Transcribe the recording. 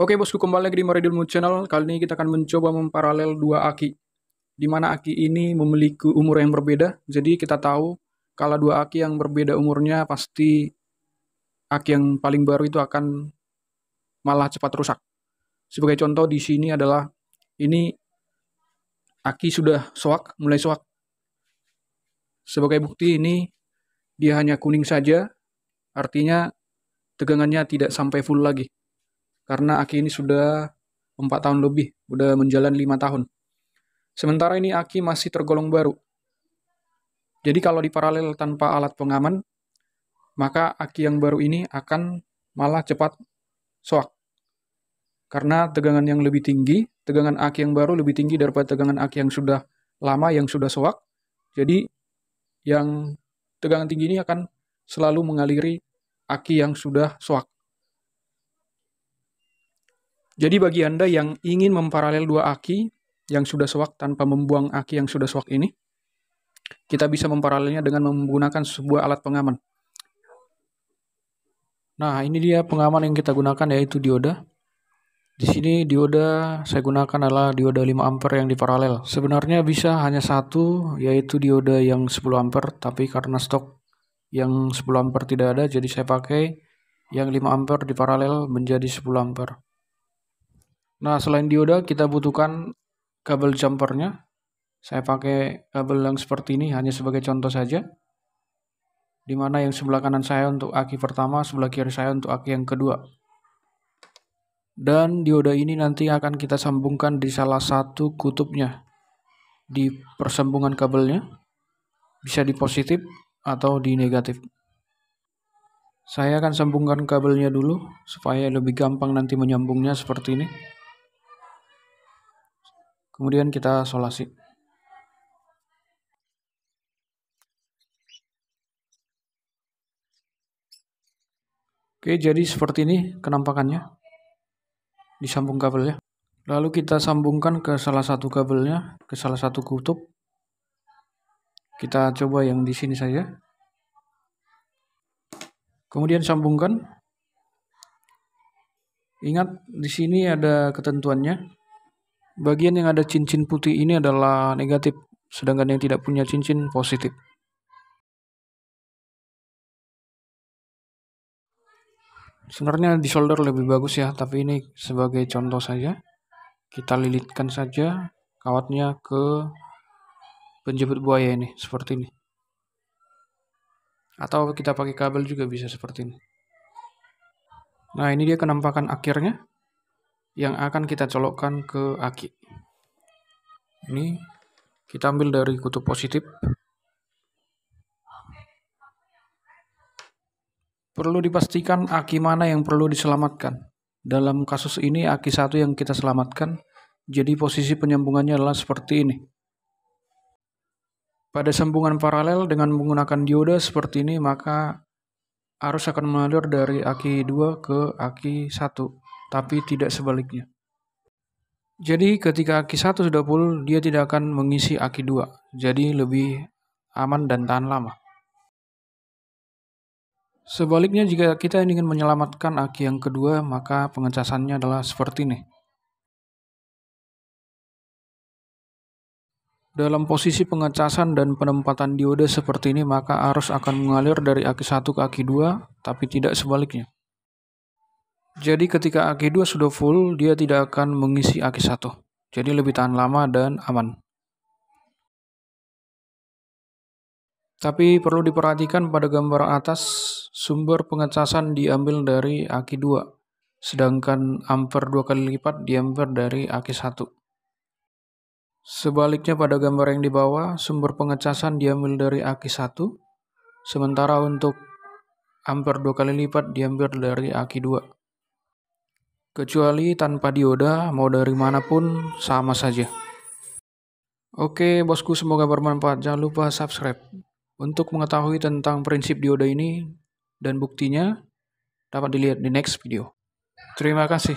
Oke bosku, kembali lagi di Meridilmu Channel. Kali ini kita akan mencoba memparalel dua aki, di mana aki ini memiliki umur yang berbeda. Jadi kita tahu kalau dua aki yang berbeda umurnya, pasti aki yang paling baru itu akan malah cepat rusak. Sebagai contoh di sini adalah ini aki sudah soak, mulai soak. Sebagai bukti ini dia hanya kuning saja, artinya tegangannya tidak sampai full lagi. Karena aki ini sudah 4 tahun lebih, udah menjalan 5 tahun. Sementara ini aki masih tergolong baru. Jadi kalau diparalel tanpa alat pengaman, maka aki yang baru ini akan malah cepat soak. Karena tegangan yang lebih tinggi, tegangan aki yang baru lebih tinggi daripada tegangan aki yang sudah lama, yang sudah soak. Jadi yang tegangan tinggi ini akan selalu mengaliri aki yang sudah soak. Jadi bagi Anda yang ingin memparalel dua aki yang sudah soak tanpa membuang aki yang sudah soak ini, kita bisa memparalelnya dengan menggunakan sebuah alat pengaman. Nah, ini dia pengaman yang kita gunakan, yaitu dioda. Di sini dioda saya gunakan adalah dioda 5 ampere yang diparalel. Sebenarnya bisa hanya satu, yaitu dioda yang 10 ampere, tapi karena stok yang 10 ampere tidak ada, jadi saya pakai yang 5 ampere diparalel menjadi 10 ampere. Nah, selain dioda kita butuhkan kabel jumpernya. Saya pakai kabel yang seperti ini hanya sebagai contoh saja. Di mana yang sebelah kanan saya untuk aki pertama, sebelah kiri saya untuk aki yang kedua. Dan dioda ini nanti akan kita sambungkan di salah satu kutubnya. Di persambungan kabelnya, bisa di positif atau di negatif. Saya akan sambungkan kabelnya dulu supaya lebih gampang nanti menyambungnya seperti ini. Kemudian kita solasi. Oke, jadi seperti ini kenampakannya. Disambung kabelnya. Lalu kita sambungkan ke salah satu kabelnya, ke salah satu kutub. Kita coba yang di sini saja. Kemudian sambungkan. Ingat, di sini ada ketentuannya. Bagian yang ada cincin putih ini adalah negatif, sedangkan yang tidak punya cincin positif. Sebenarnya di solder lebih bagus ya, tapi ini sebagai contoh saja. Kita lilitkan saja kawatnya ke penjepit buaya ini, seperti ini. Atau kita pakai kabel juga bisa seperti ini. Nah, ini dia kenampakan akhirnya yang akan kita colokkan ke aki. Ini kita ambil dari kutub positif. Perlu dipastikan aki mana yang perlu diselamatkan. Dalam kasus ini aki satu yang kita selamatkan, jadi posisi penyambungannya adalah seperti ini. Pada sambungan paralel dengan menggunakan dioda seperti ini, maka arus akan mengalir dari aki 2 ke aki 1, tapi tidak sebaliknya. Jadi ketika aki 1 sudah full, dia tidak akan mengisi aki 2, jadi lebih aman dan tahan lama. Sebaliknya, jika kita ingin menyelamatkan aki yang kedua, maka pengecasannya adalah seperti ini. Dalam posisi pengecasan dan penempatan dioda seperti ini, maka arus akan mengalir dari aki 1 ke aki 2, tapi tidak sebaliknya. Jadi ketika aki 2 sudah full, dia tidak akan mengisi aki 1. Jadi lebih tahan lama dan aman. Tapi perlu diperhatikan pada gambar atas, sumber pengecasan diambil dari aki 2, sedangkan ampere 2 kali lipat diambil dari aki 1. Sebaliknya pada gambar yang di bawah, sumber pengecasan diambil dari aki 1, sementara untuk ampere 2 kali lipat diambil dari aki 2. Kecuali tanpa dioda, mau dari manapun sama saja. Oke bosku, semoga bermanfaat. Jangan lupa subscribe. Untuk mengetahui tentang prinsip dioda ini dan buktinya, dapat dilihat di next video. Terima kasih.